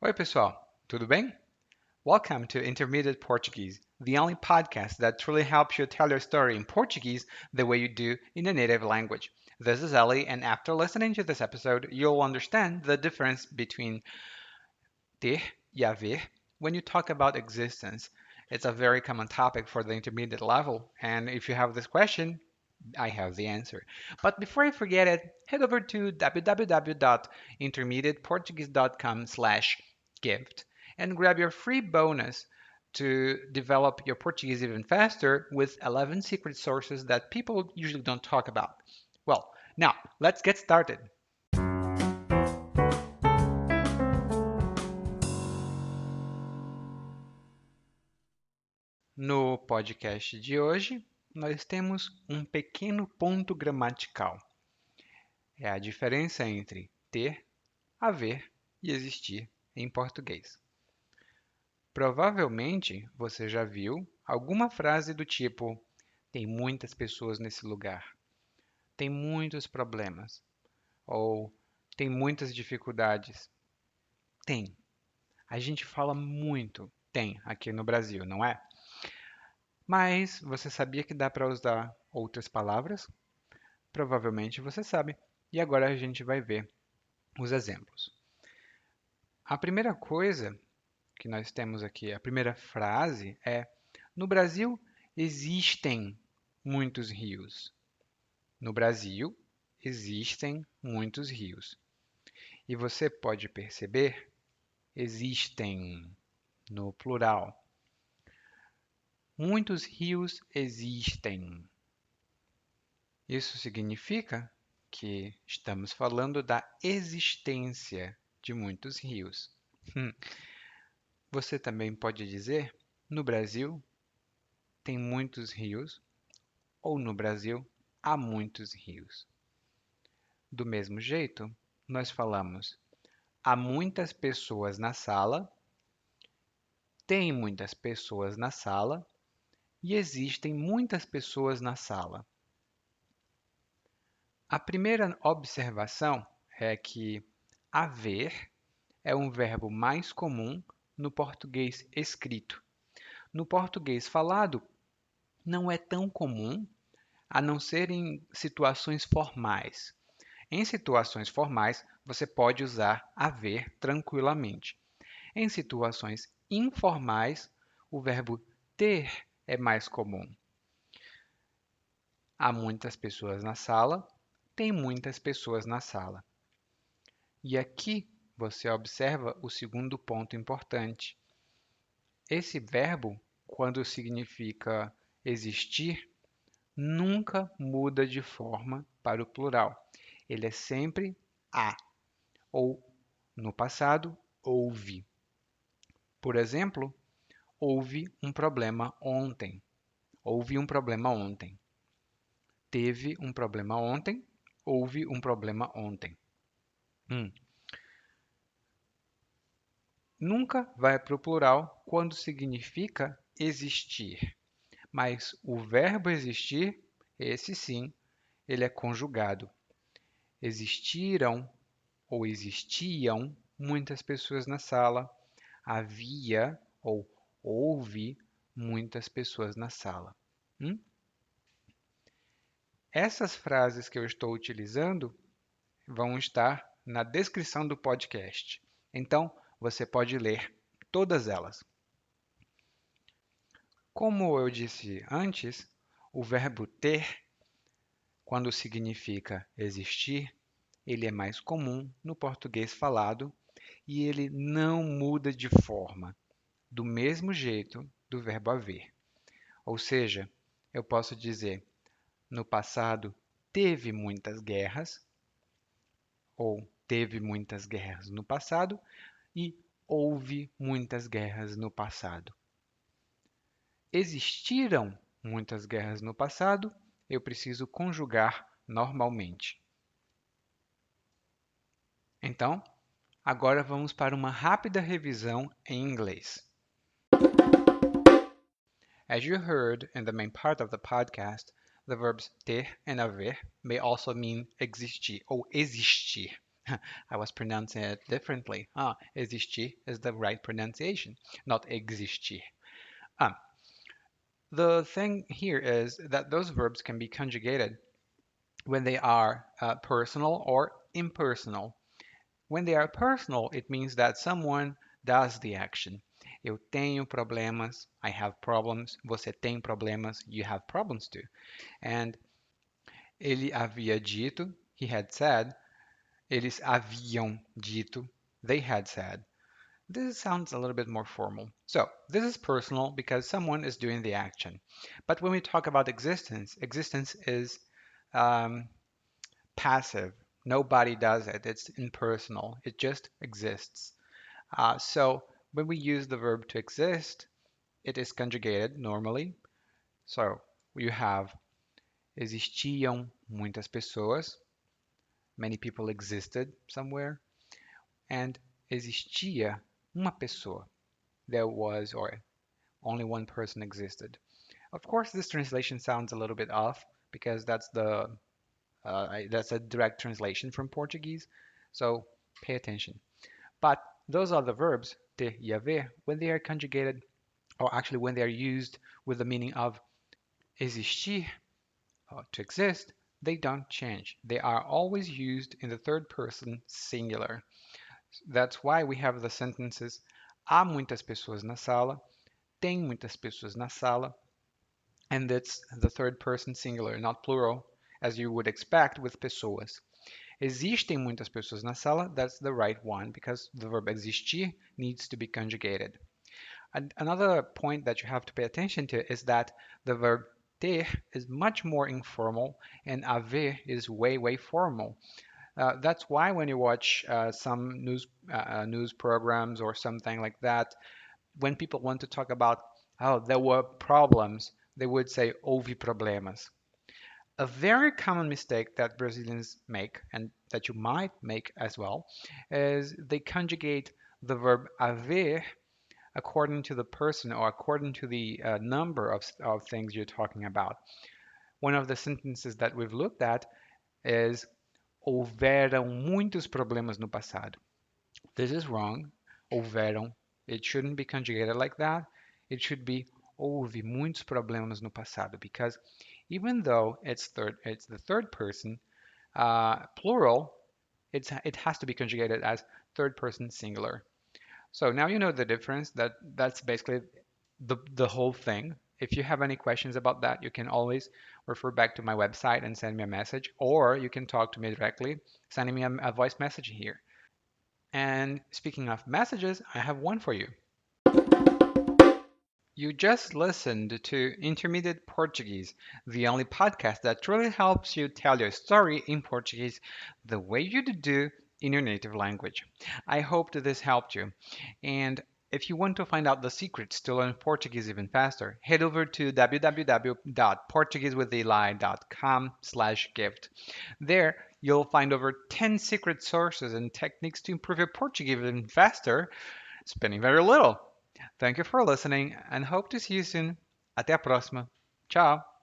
Oi, pessoal, tudo bem? Welcome to Intermediate Portuguese, the only podcast that truly helps you tell your story in Portuguese the way you do in a native language. This is Ellie, and after listening to this episode, you'll understand the difference between ter e haver when you talk about existence. It's a very common topic for the intermediate level, and if you have this question, I have the answer. But before I forget it, head over to www.intermediateportuguese.com/gift and grab your free bonus to develop your Portuguese even faster with 11 secret sources that people usually don't talk about. Well, now let's get started. No podcast de hoje, nós temos um pequeno ponto gramatical. É a diferença entre ter, haver e existir em português. Provavelmente você já viu alguma frase do tipo: tem muitas pessoas nesse lugar, tem muitos problemas, ou tem muitas dificuldades. Tem. A gente fala muito tem aqui no Brasil, não é? Mas você sabia que dá para usar outras palavras? Provavelmente você sabe. E agora a gente vai ver os exemplos. A primeira coisa que nós temos aqui, a primeira frase é: no Brasil existem muitos rios. No Brasil existem muitos rios. E você pode perceber, existem no plural. Muitos rios existem. Isso significa que estamos falando da existência de muitos rios. Você também pode dizer: no Brasil tem muitos rios, ou no Brasil há muitos rios. Do mesmo jeito, nós falamos: há muitas pessoas na sala, tem muitas pessoas na sala e existem muitas pessoas na sala. A primeira observação é que haver é um verbo mais comum no português escrito. No português falado, não é tão comum, a não ser em situações formais. Em situações formais, você pode usar haver tranquilamente. Em situações informais, o verbo ter é mais comum. Há muitas pessoas na sala, tem muitas pessoas na sala. E aqui você observa o segundo ponto importante. Esse verbo, quando significa existir, nunca muda de forma para o plural. Ele é sempre há, ou no passado, houve. Por exemplo, houve um problema ontem. Houve um problema ontem. Teve um problema ontem. Houve um problema ontem. Nunca vai para o plural quando significa existir. Mas o verbo existir, esse sim, ele é conjugado. Existiram ou existiam muitas pessoas na sala. Havia ou houve muitas pessoas na sala. Essas frases que eu estou utilizando vão estar na descrição do podcast. Então, você pode ler todas elas. Como eu disse antes, o verbo ter, quando significa existir, ele é mais comum no português falado e ele não muda de forma, do mesmo jeito do verbo haver. Ou seja, eu posso dizer: no passado teve muitas guerras, ou teve muitas guerras no passado, e houve muitas guerras no passado. Existiram muitas guerras no passado, eu preciso conjugar normalmente. Então, agora vamos para uma rápida revisão em inglês. As you heard in the main part of the podcast, the verbs ter and haver may also mean existir ou existir. I was pronouncing it differently. Existir is the right pronunciation, not existir. Um, the thing here is that those verbs can be conjugated when they are personal or impersonal. When they are personal, it means that someone does the action. Eu tenho problemas, I have problems. Você tem problemas, you have problems too. And ele havia dito, he had said. Eles haviam dito, they had said. This sounds a little bit more formal. So, this is personal because someone is doing the action. But when we talk about existence, existence is um, passive. Nobody does it. It's impersonal. It just exists. So when we use the verb to exist, it is conjugated normally. So you have existiam muitas pessoas. Many people existed somewhere. And existia uma pessoa. There was, or only one person existed. Of course, this translation sounds a little bit off because that's a direct translation from Portuguese. So pay attention. But those are the verbs ter e haver when they are conjugated, or actually when they are used with the meaning of existir, to exist. They don't change. They are always used in the third person singular. That's why we have the sentences há muitas pessoas na sala, tem muitas pessoas na sala, and it's the third person singular, not plural, as you would expect with pessoas. Existem muitas pessoas na sala, that's the right one because the verb existir needs to be conjugated. And another point that you have to pay attention to is that the verb ter is much more informal and haver is way, way formal. That's why when you watch some news programs or something like that, when people want to talk about, oh, there were problems, they would say houve problemas. A very common mistake that Brazilians make, and that you might make as well, is they conjugate the verb haver according to the person or according to the number of things you're talking about. One of the sentences that we've looked at is houveram muitos problemas no passado. This is wrong. Houveram. It shouldn't be conjugated like that. It should be houve muitos problemas no passado because even though it's the third person plural, it has to be conjugated as third person singular. So now you know the difference. That's basically the whole thing. If you have any questions about that, you can always refer back to my website and send me a message, or you can talk to me directly, sending me a voice message here. And speaking of messages, I have one for you. You just listened to Intermediate Portuguese, the only podcast that truly helps you tell your story in Portuguese the way you do in your native language. I hope that this helped you. And if you want to find out the secrets to learn Portuguese even faster, head over to www.portuguesewitheli.com/gift. There, you'll find over 10 secret sources and techniques to improve your Portuguese even faster, spending very little. Thank you for listening and hope to see you soon. Até a próxima. Tchau.